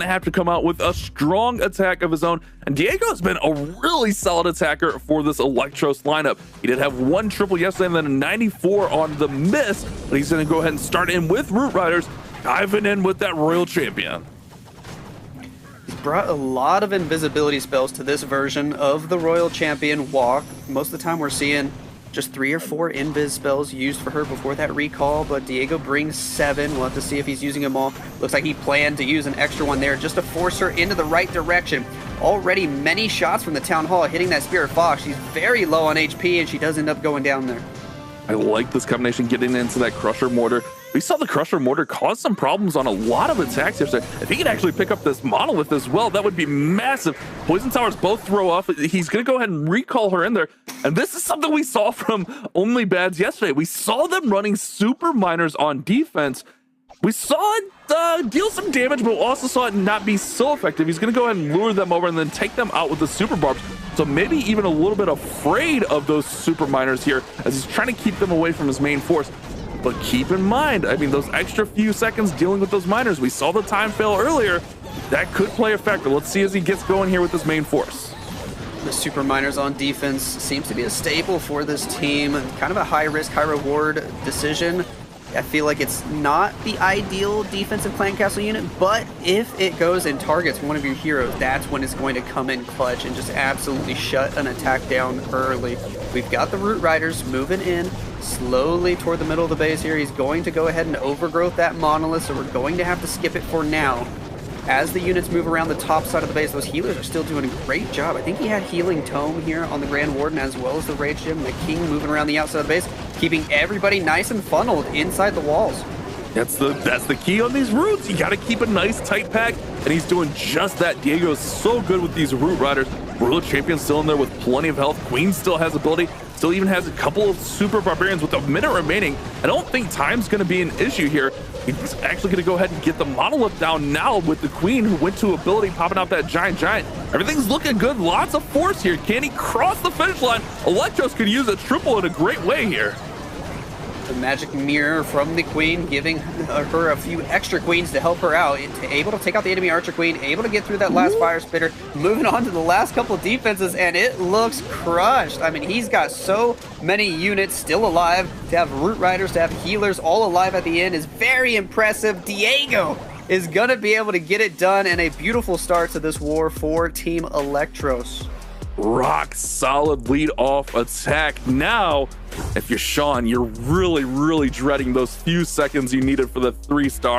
gonna have to come out with a strong attack of his own. And Diego's been a really solid attacker for this Electros lineup. He did have one triple yesterday and then a 94 on the miss, but he's gonna go ahead and start in with Root Riders, diving in with that Royal Champion. He's brought a lot of invisibility spells to this version of the Royal Champion walk. Most of the time we're seeing just 3 or 4 invis spells used for her before that recall, but Diego brings 7. We'll have to see if he's using them all. Looks like he planned to use an extra one there just to force her into the right direction. Already many shots from the Town Hall hitting that Spirit Fox. She's very low on HP, and she does end up going down there. I like this combination getting into that Crusher Mortar. We saw the Crusher Mortar cause some problems on a lot of attacks yesterday. If he could actually pick up this Monolith as well, that would be massive. Poison Towers both throw off. He's going to go ahead and recall her in there. And this is something we saw from Only Bads yesterday. We saw them running Super Miners on defense. We saw it deal some damage, but also saw it not be so effective. He's going to go ahead and lure them over and then take them out with the Super Barbs. So maybe even a little bit afraid of those Super Miners here as he's trying to keep them away from his main force. But keep in mind, I mean, those extra few seconds dealing with those miners, we saw the time fail earlier. That could play a factor. Let's see as he gets going here with his main force. The Super Miners on defense seems to be a staple for this team. Kind of a high risk, high reward decision. I feel like it's not the ideal defensive clan castle unit, but if it goes and targets one of your heroes, that's when it's going to come in clutch and just absolutely shut an attack down early. We've got the Root Riders moving in slowly toward the middle of the base here. He's going to go ahead and overgrowth that Monolith, so we're going to have to skip it for now. As the units move around the top side of the base, those healers are still doing a great job. I think he had Healing Tome here on the Grand Warden as well as the Rage Gem. The King moving around the outside of the base, keeping everybody nice and funneled inside the walls. That's the key on these roots. You got to keep a nice tight pack, and he's doing just that. Diego's so good with these Root Riders. Royal Champion still in there with plenty of health. Queen still has ability. Still even has a couple of Super Barbarians with a minute remaining. I don't think time's going to be an issue here. He's actually going to go ahead and get the Monolith down now with the Queen, who went to ability, popping out that Giant. Everything's looking good. Lots of force here. Can he cross the finish line? Electros could use a triple in a great way here. The magic mirror from the Queen, giving her a few extra queens to help her out. Able to take out the enemy Archer Queen, able to get through that last Fire Spitter, moving on to the last couple of defenses, and it looks crushed. I mean, he's got so many units still alive. To have Root Riders, to have healers all alive at the end is very impressive. Diego is going to be able to get it done, and a beautiful start to this war for Team Electros. Rock solid lead off attack. Now, if you're Sean, you're really dreading those few seconds you needed for the 3-star.